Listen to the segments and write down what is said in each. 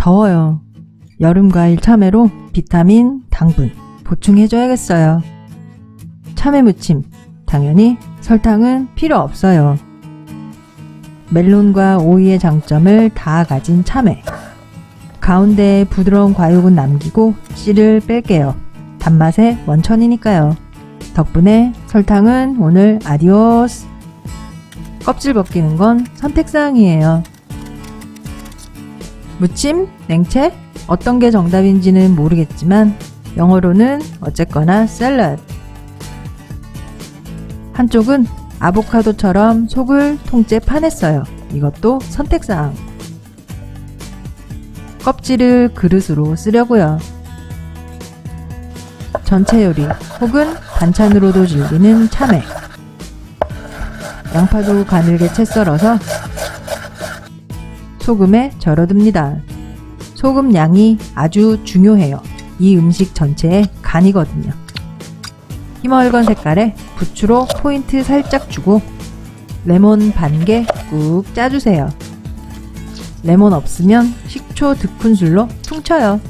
더워요. 여름 과일 참외로 비타민, 당분 보충해줘야겠어요. 참외 무침, 당연히 설탕은 필요 없어요. 멜론과 오이의 장점을 다 가진 참외. 가운데에 부드러운 과육은 남기고 씨를 뺄게요. 단맛의 원천이니까요. 덕분에 설탕은 오늘 아디오스. 껍질 벗기는 건 선택사항이에요. 무침, 냉채? 어떤 게 정답인지는 모르겠지만 영어로는 어쨌거나 샐러드. 한쪽은 아보카도처럼 속을 통째 파냈어요. 이것도 선택사항. 껍질을 그릇으로 쓰려고요. 전체 요리 혹은 반찬으로도 즐기는 참외. 양파도 가늘게 채 썰어서 소금에 절여둡니다. 소금 양이 아주 중요해요. 이 음식 전체의 간이거든요. 희멀건 색깔에 부추로 포인트 살짝 주고 레몬 반 개 꾹 짜주세요. 레몬 없으면 식초 2큰술로 퉁쳐요.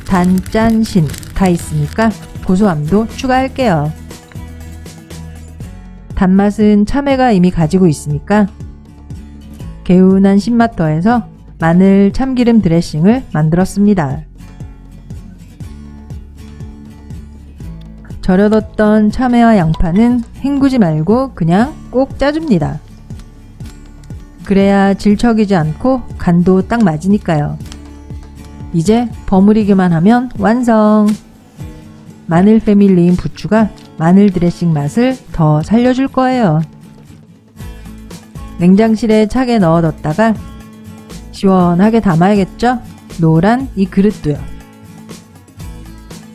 단, 짠, 신 다 있으니까 고소함도 추가할게요. 단맛은 참외가 이미 가지고 있으니까 개운한 신맛 더해서 마늘 참기름 드레싱을 만들었습니다. 절여뒀던 참외와 양파는 헹구지 말고 그냥 꼭 짜줍니다. 그래야 질척이지 않고 간도 딱 맞으니까요. 이제 버무리기만 하면 완성! 마늘 패밀리인 부추가 마늘 드레싱 맛을 더 살려줄 거예요. 냉장실에 차게 넣어뒀다가 시원하게 담아야겠죠? 노란 이 그릇도요.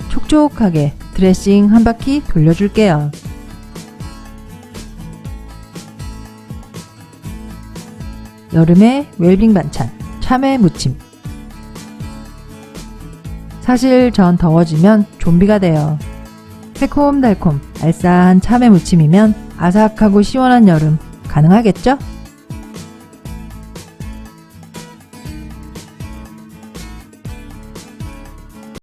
촉촉하게 드레싱 한 바퀴 돌려줄게요. 여름의 웰빙 반찬, 참외 무침. 사실 전 더워지면 좀비가 돼요. 새콤달콤 알싸한 참외 무침이면 아삭하고 시원한 여름 가능하겠죠?